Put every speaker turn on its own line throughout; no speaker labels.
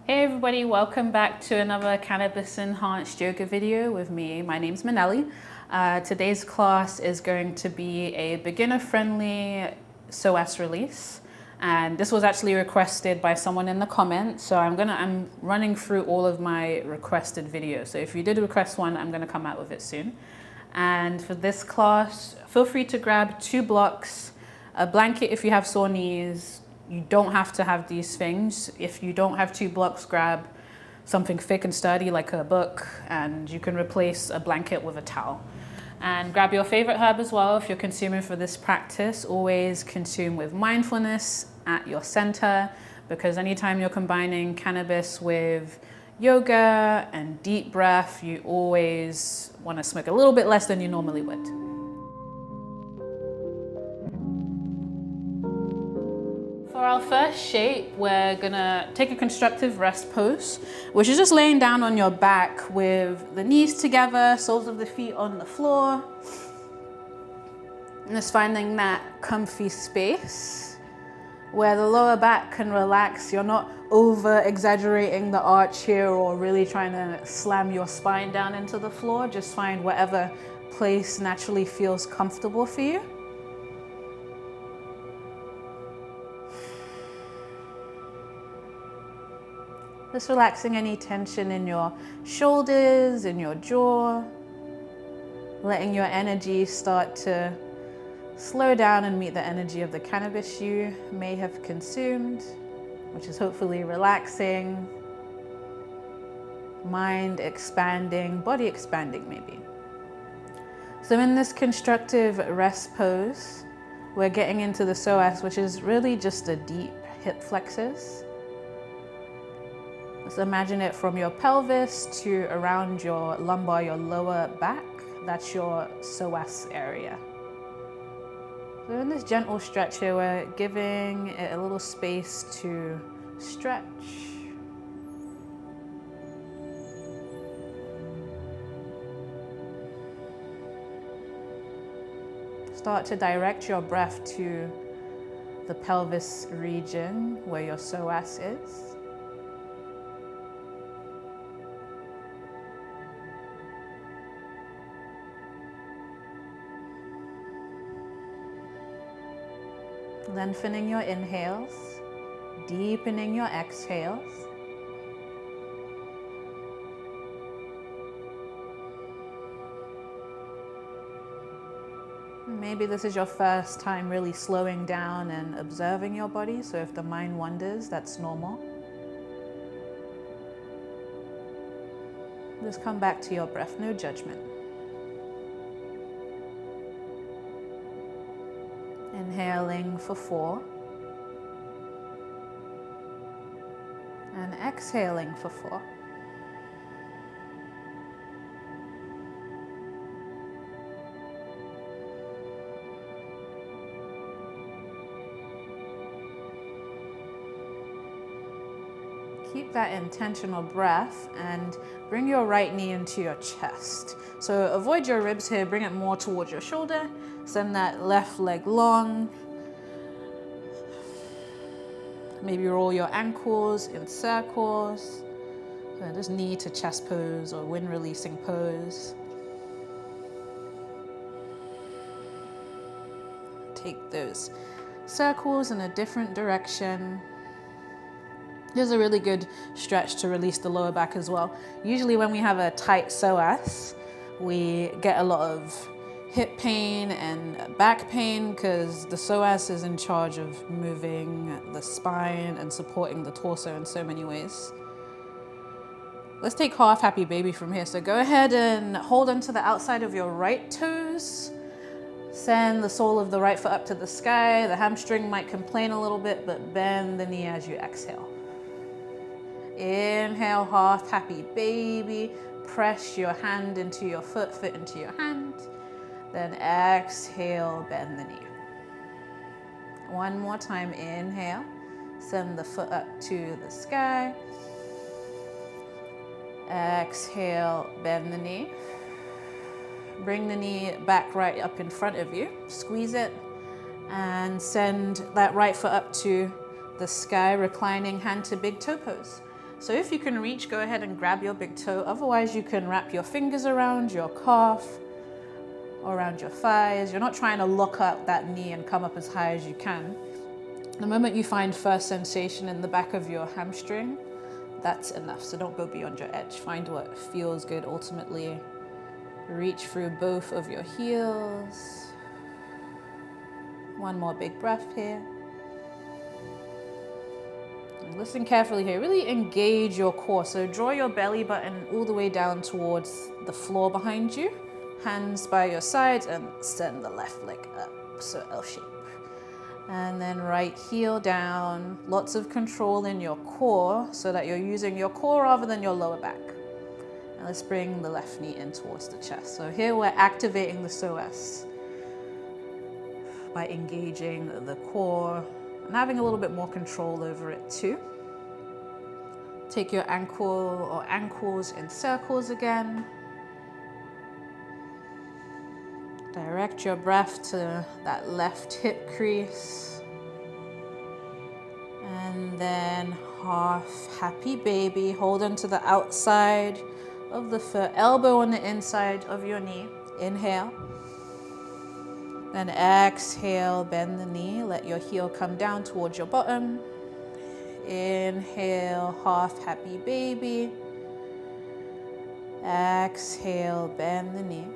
Hey everybody, welcome back to another Cannabis-enhanced yoga video with me. My name's Manali. Today's class is going to be a beginner-friendly Psoas release. And this was actually requested by someone in the comments. So I'm running through all of my requested videos. So if you did request one, I'm gonna come out with it soon. And for this class, feel free to grab 2 blocks, a blanket if you have sore knees. You don't have to have these things. If you don't have 2 blocks, grab something thick and sturdy like a book, and you can replace a blanket with a towel. And grab your favorite herb as well if you're consuming for this practice. Always consume with mindfulness at your center, because anytime you're combining cannabis with yoga and deep breath, you always want to smoke a little bit less than you normally would. For our first shape, we're gonna take a constructive rest pose, which is just laying down on your back with the knees together, soles of the feet on the floor. And just finding that comfy space where the lower back can relax. You're not over exaggerating the arch here or really trying to slam your spine down into the floor. Just find whatever place naturally feels comfortable for you. Just relaxing any tension in your shoulders, in your jaw, letting your energy start to slow down and meet the energy of the cannabis you may have consumed, which is hopefully relaxing, mind expanding, body expanding maybe. So in this constructive rest pose, we're getting into the psoas, which is really just the deep hip flexors. Just imagine it from your pelvis to around your lumbar, your lower back. That's your psoas area. So in this gentle stretch here, we're giving it a little space to stretch. Start to direct your breath to the pelvis region where your psoas is. Lengthening your inhales, deepening your exhales. Maybe this is your first time really slowing down and observing your body, so if the mind wanders, that's normal. Just come back to your breath, no judgment. Inhaling for 4 and exhaling for 4. Keep that intentional breath and bring your right knee into your chest. So avoid your ribs here, bring it more towards your shoulder. Send that left leg long. Maybe roll your ankles in circles. Just knee to chest pose or wind releasing pose. Take those circles in a different direction. Here's a really good stretch to release the lower back as well. Usually when we have a tight psoas, we get a lot of hip pain and back pain because the psoas is in charge of moving the spine and supporting the torso in so many ways. Let's take half happy baby from here. So go ahead and hold onto the outside of your right toes. Send the sole of the right foot up to the sky. The hamstring might complain a little bit, but bend the knee as you exhale. Inhale, half happy baby. Press your hand into your foot, foot into your hand. Then exhale, bend the knee. One more time, inhale. Send the foot up to the sky. Exhale, bend the knee. Bring the knee back right up in front of you. Squeeze it and send that right foot up to the sky, reclining hand to big toe pose. So if you can reach, go ahead and grab your big toe. Otherwise, you can wrap your fingers around your calf or around your thighs. You're not trying to lock up that knee and come up as high as you can. The moment you find first sensation in the back of your hamstring, that's enough. So don't go beyond your edge. Find what feels good ultimately. Reach through both of your heels. One more big breath here. And listen carefully here. Really engage your core. So draw your belly button all the way down towards the floor behind you. Hands by your sides and send the left leg up. So L shape. And then right heel down. Lots of control in your core so that you're using your core rather than your lower back. And let's bring the left knee in towards the chest. So here we're activating the psoas by engaging the core and having a little bit more control over it too. Take your ankle or ankles in circles again. Direct your breath to that left hip crease. And then half happy baby. Hold onto the outside of the foot, elbow on the inside of your knee. Inhale. Then exhale, bend the knee. Let your heel come down towards your bottom. Inhale, half happy baby. Exhale, bend the knee.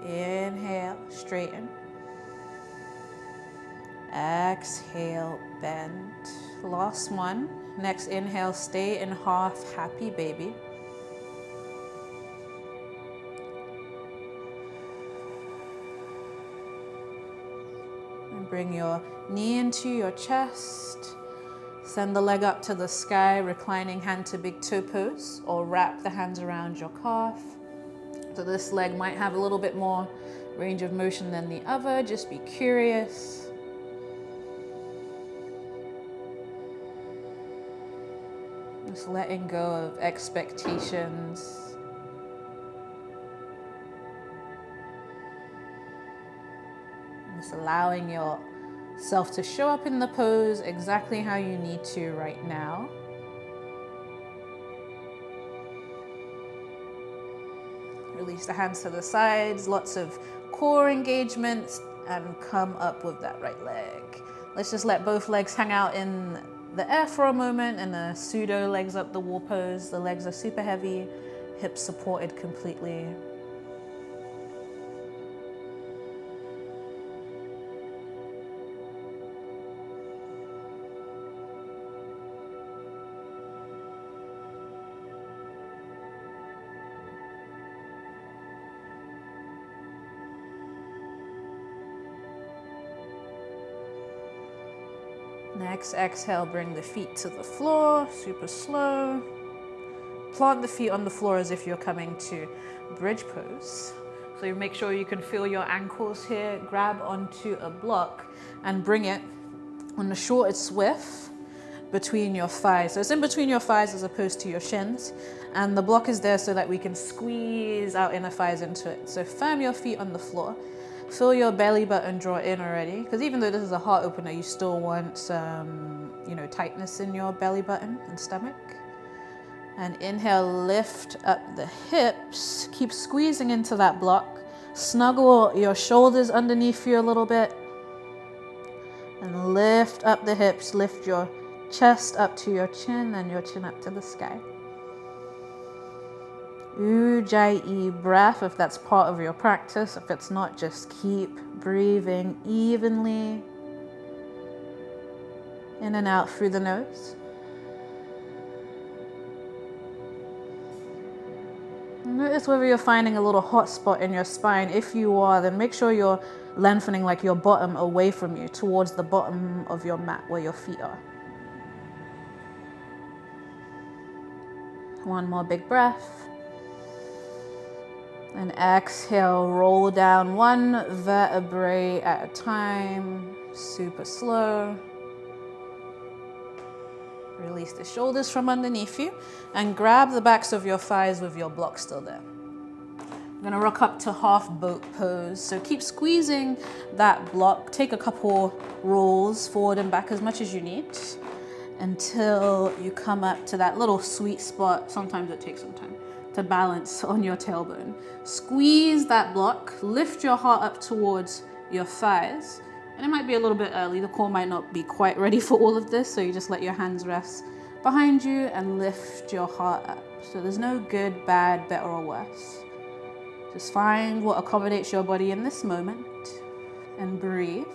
Inhale, straighten. Exhale, bend. Last one. Next inhale, stay in half happy baby. And bring your knee into your chest. Send the leg up to the sky, reclining hand to big toe pose, or wrap the hands around your calf. So this leg might have a little bit more range of motion than the other. Just be curious. Just letting go of expectations. Just allowing yourself to show up in the pose exactly how you need to right now. Release the hands to the sides, lots of core engagements, and come up with that right leg. Let's just let both legs hang out in the air for a moment in a pseudo legs up the wall pose. The legs are super heavy, hips supported completely. Next, exhale, bring the feet to the floor, super slow. Plant the feet on the floor as if you're coming to bridge pose. So you make sure you can feel your ankles here. Grab onto a block and bring it on the shortest width between your thighs. So it's in between your thighs as opposed to your shins. And the block is there so that we can squeeze our inner thighs into it. So firm your feet on the floor. Feel your belly button draw in already, because even though this is a heart opener, you still want some, tightness in your belly button and stomach. And inhale, lift up the hips. Keep squeezing into that block. Snuggle your shoulders underneath you a little bit. And lift up the hips. Lift your chest up to your chin and your chin up to the sky. Ujjayi breath, if that's part of your practice. If it's not, just keep breathing evenly in and out through the nose. Notice whether you're finding a little hot spot in your spine. If you are, then make sure you're lengthening like your bottom away from you, towards the bottom of your mat where your feet are. One more big breath. And exhale, roll down one vertebrae at a time, super slow. Release the shoulders from underneath you and grab the backs of your thighs with your block still there. I'm gonna rock up to half boat pose. So keep squeezing that block. Take a couple rolls forward and back as much as you need. until you come up to that little sweet spot. Sometimes it takes some time to balance on your tailbone. Squeeze that block, lift your heart up towards your thighs. And it might be a little bit early. The core might not be quite ready for all of this. So you just let your hands rest behind you and lift your heart up. So there's no good, bad, better or worse. Just find what accommodates your body in this moment and breathe.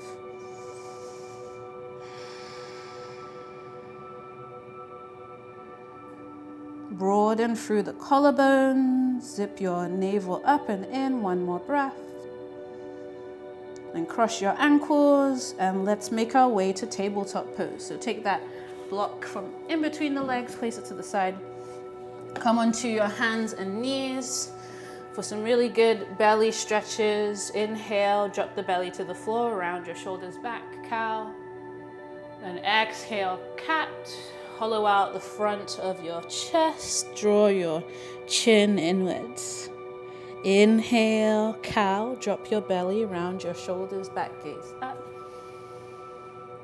Broaden through the collarbone, zip your navel up and in, one more breath. Then cross your ankles and let's make our way to tabletop pose. So take that block from in between the legs, place it to the side. Come onto your hands and knees for some really good belly stretches. Inhale, drop the belly to the floor, round your shoulders back, cow. Then exhale, cat. Hollow out the front of your chest, draw your chin inwards. Inhale, cow, drop your belly, round your shoulders, back gaze up.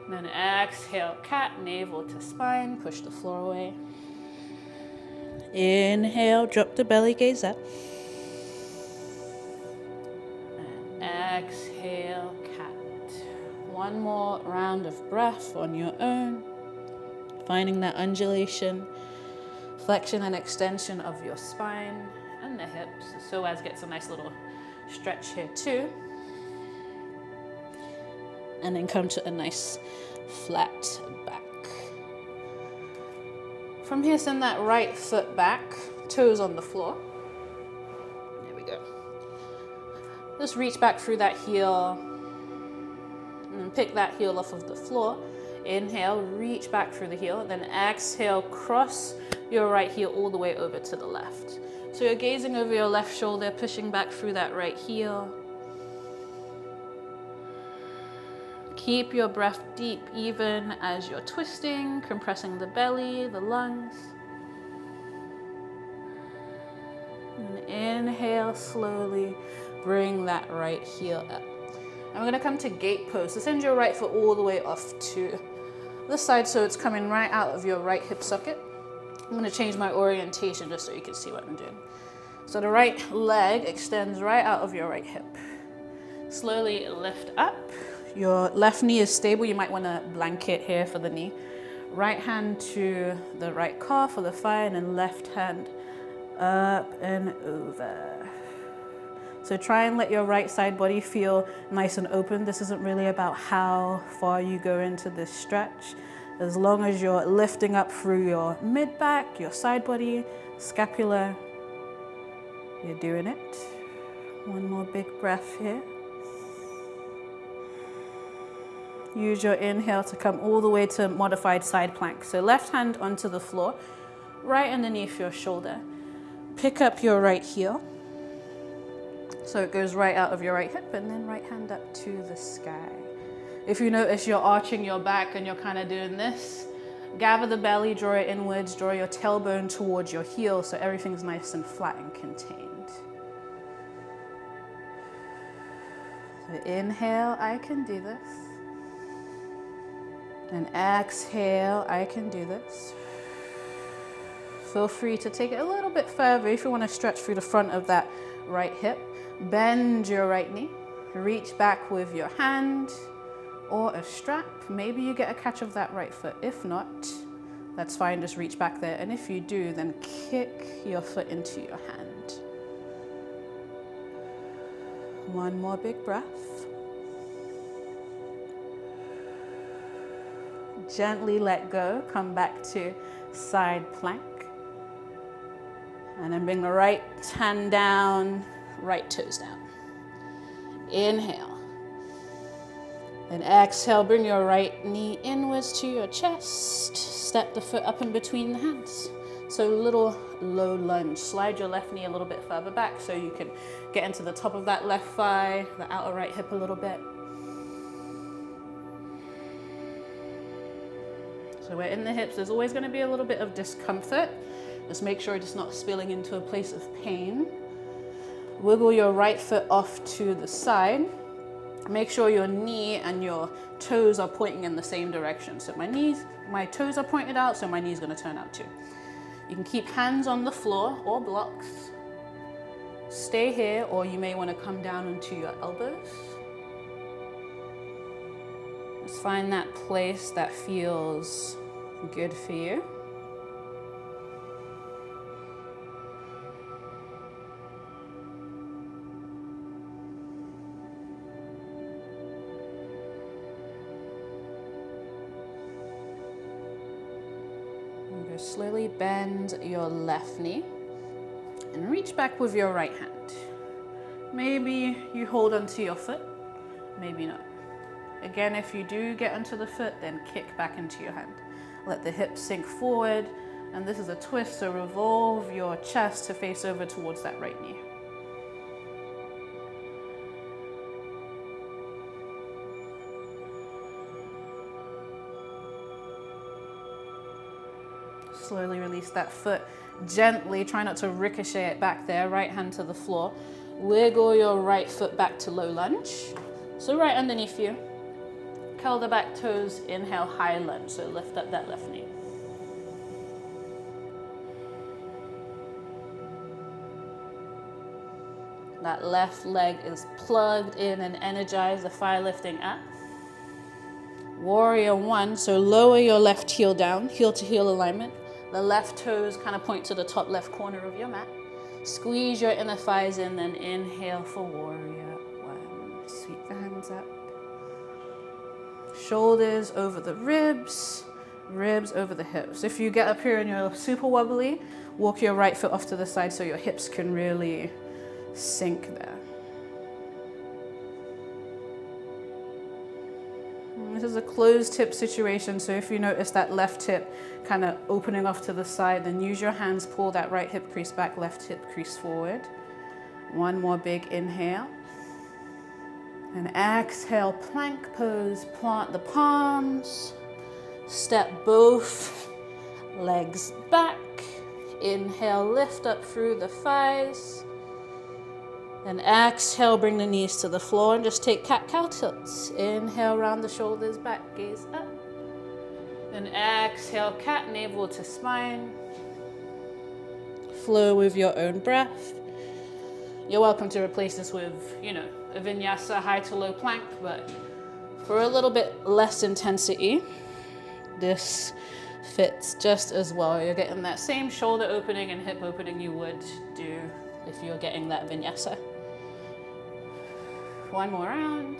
Then exhale, cat, navel to spine, push the floor away. Inhale, drop the belly, gaze up. And exhale, cat. One more round of breath on your own. Finding that undulation, flexion and extension of your spine and the hips. The psoas gets a nice little stretch here too. And then come to a nice flat back. From here, send that right foot back, toes on the floor. There we go. Just reach back through that heel and pick that heel off of the floor. Inhale, reach back through the heel, then exhale, cross your right heel all the way over to the left. So you're gazing over your left shoulder, pushing back through that right heel. Keep your breath deep even as you're twisting, compressing the belly, the lungs. And inhale slowly, bring that right heel up. And we're gonna come to gate pose. So send your right foot all the way off to this side so it's coming right out of your right hip socket. I'm gonna change my orientation just so you can see what I'm doing. So the right leg extends right out of your right hip. Slowly lift up. Your left knee is stable. You might wanna blanket here for the knee. Right hand to the right calf or the thigh, and then left hand up and over. So try and let your right side body feel nice and open. This isn't really about how far you go into this stretch. As long as you're lifting up through your mid-back, your side body, scapula, you're doing it. One more big breath here. Use your inhale to come all the way to modified side plank. So left hand onto the floor, right underneath your shoulder. Pick up your right heel. So it goes right out of your right hip and then right hand up to the sky. If you notice you're arching your back and you're kind of doing this, gather the belly, draw it inwards, draw your tailbone towards your heel so everything's nice and flat and contained. So inhale, I can do this. And exhale, I can do this. Feel free to take it a little bit further if you want to stretch through the front of that right hip. Bend your right knee, reach back with your hand or a strap. Maybe you get a catch of that right foot. If not, that's fine, just reach back there. And if you do, then kick your foot into your hand. One more big breath. Gently let go, come back to side plank. And then bring the right hand down, right toes down. Inhale. Then exhale, bring your right knee inwards to your chest. Step the foot up in between the hands. So little low lunge. Slide your left knee a little bit further back so you can get into the top of that left thigh, the outer right hip a little bit. So we're in the hips. There's always going to be a little bit of discomfort. Just make sure it's not spilling into a place of pain. Wiggle your right foot off to the side. Make sure your knee and your toes are pointing in the same direction. So my toes are pointed out, so my knee's gonna turn out too. You can keep hands on the floor or blocks. Stay here, or you may wanna come down onto your elbows. Just find that place that feels good for you. Slowly bend your left knee and reach back with your right hand. Maybe you hold onto your foot, maybe not. Again, if you do get onto the foot, then kick back into your hand. Let the hips sink forward, and this is a twist, so revolve your chest to face over towards that right knee. Slowly release that foot gently. Try not to ricochet it back there. Right hand to the floor. Wiggle your right foot back to low lunge. So right underneath you. Curl the back toes. Inhale, high lunge. So lift up that left knee. That left leg is plugged in and energized. The fire lifting up. Warrior one. So lower your left heel down. Heel to heel alignment. The left toes kind of point to the top left corner of your mat. Squeeze your inner thighs in, then inhale for warrior one. Sweep the hands up. Shoulders over the ribs, ribs over the hips. If you get up here and you're super wobbly, walk your right foot off to the side so your hips can really sink there. This is a closed hip situation, so if you notice that left hip kind of opening off to the side, then use your hands, pull that right hip crease back, left hip crease forward. One more big inhale. And exhale, plank pose, plant the palms, step both legs back. Inhale, lift up through the thighs. And exhale, bring the knees to the floor and just take cat-cow tilts. Inhale, round the shoulders back, gaze up. Then exhale, cat, navel to spine. Flow with your own breath. You're welcome to replace this with, a vinyasa high to low plank, but for a little bit less intensity, this fits just as well. You're getting that same shoulder opening and hip opening you would do if you're getting that vinyasa. One more round.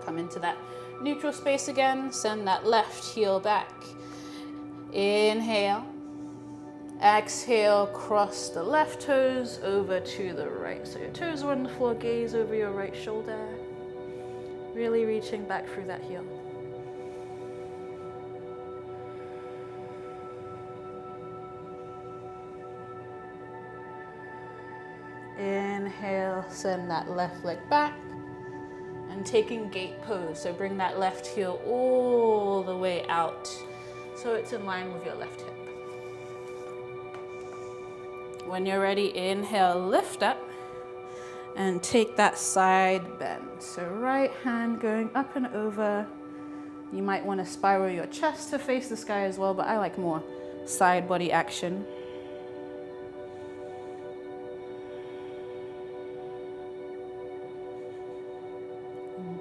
Come into that neutral space again. Send that left heel back. Inhale. Exhale, cross the left toes over to the right. So your toes are on the floor, gaze over your right shoulder. Really reaching back through that heel. Inhale, send that left leg back. And taking gate pose. So bring that left heel all the way out so it's in line with your left hip. When you're ready, inhale, lift up and take that side bend. So right hand going up and over. You might want to spiral your chest to face the sky as well, but I like more side body action.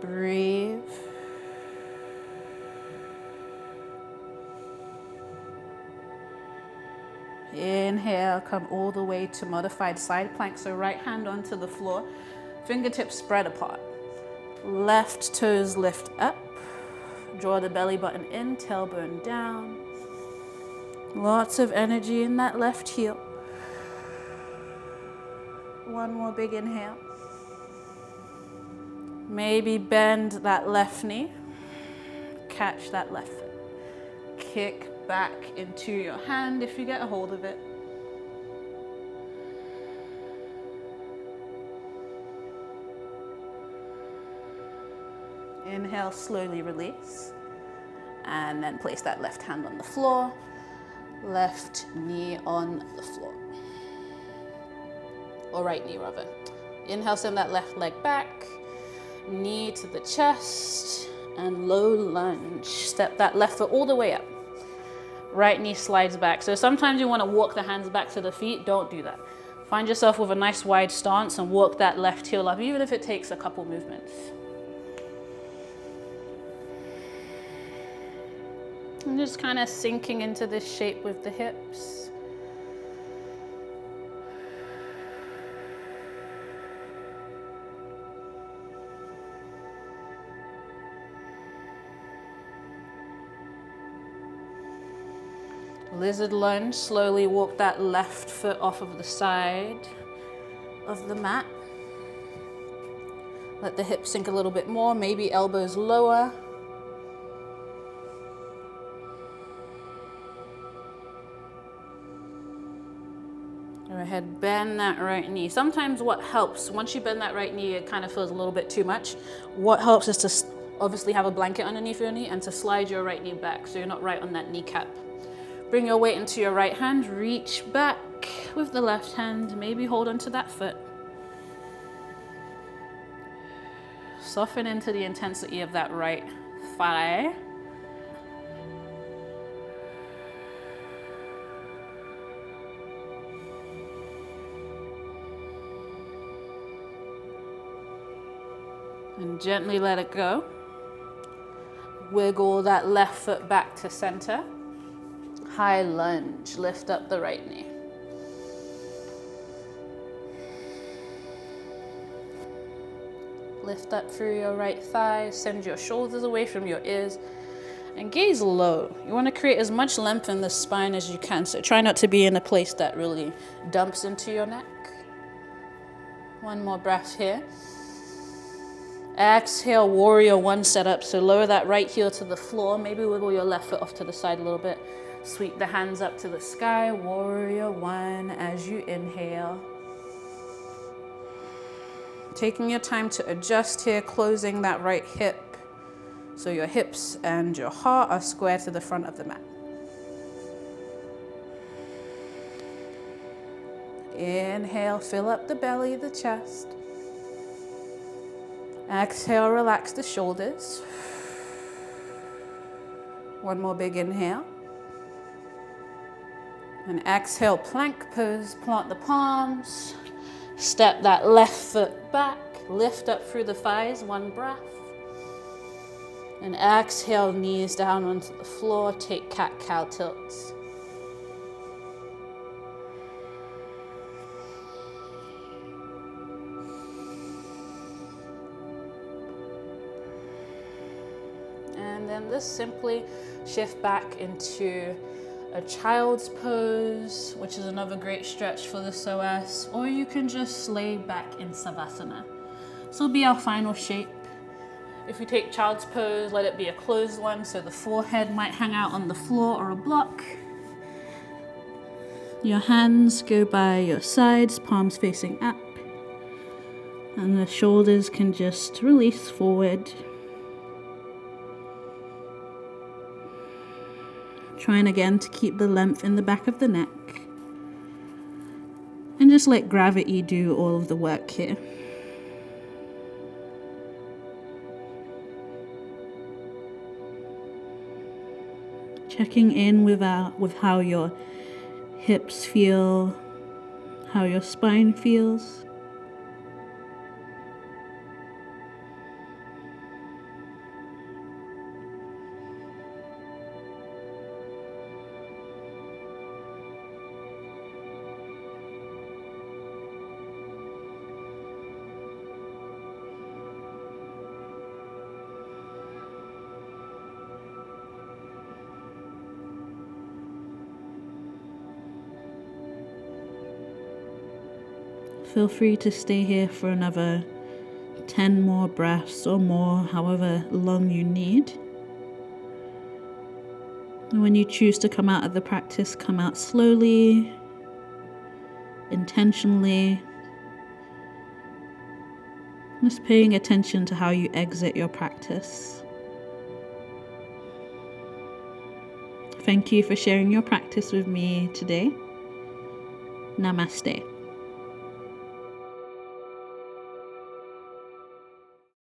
Breathe. Inhale, come all the way to modified side plank. So right hand onto the floor, fingertips spread apart. Left toes lift up. Draw the belly button in, tailbone down. Lots of energy in that left heel. One more big inhale. Maybe bend that left knee. Catch that left foot. Kick back into your hand if you get a hold of it. Inhale, slowly release. And then place that left hand on the floor. Left knee on the floor. Or right knee rather. Inhale, send that left leg back. Knee to the chest and low lunge. Step that left foot all the way up. Right knee slides back. So sometimes you want to walk the hands back to the feet. Don't do that. Find yourself with a nice wide stance and walk that left heel up, even if it takes a couple movements. And just kind of sinking into this shape with the hips. Lizard lunge, slowly walk that left foot off of the side of the mat. Let the hips sink a little bit more, maybe elbows lower. Go ahead, bend that right knee. Sometimes what helps, once you bend that right knee, it kind of feels a little bit too much. What helps is to obviously have a blanket underneath your knee and to slide your right knee back so you're not right on that kneecap. Bring your weight into your right hand, reach back with the left hand, maybe hold onto that foot. Soften into the intensity of that right thigh. And gently let it go. Wiggle that left foot back to center. High lunge, lift up the right knee. Lift up through your right thigh, send your shoulders away from your ears, and gaze low. You want to create as much length in the spine as you can, so try not to be in a place that really dumps into your neck. One more breath here. Exhale, warrior one setup, so lower that right heel to the floor, maybe wiggle your left foot off to the side a little bit. Sweep the hands up to the sky, warrior one as you inhale. Taking your time to adjust here, closing that right hip. So your hips and your heart are square to the front of the mat. Inhale, fill up the belly, the chest. Exhale, relax the shoulders. One more big inhale. And exhale, plank pose, plant the palms. Step that left foot back, lift up through the thighs, one breath. And exhale, knees down onto the floor, take cat-cow tilts. And then just simply shift back into a child's pose, which is another great stretch for the psoas, or you can just lay back in savasana. This will be our final shape. If you take child's pose, let it be a closed one, so the forehead might hang out on the floor or a block. Your hands go by your sides, palms facing up, and the shoulders can just release forward. Trying again to keep the length in the back of the neck. And just let gravity do all of the work here. Checking in with how your hips feel, how your spine feels. Feel free to stay here for another 10 more breaths or more, however long you need. And when you choose to come out of the practice, come out slowly, intentionally. Just paying attention to how you exit your practice. Thank you for sharing your practice with me today. Namaste.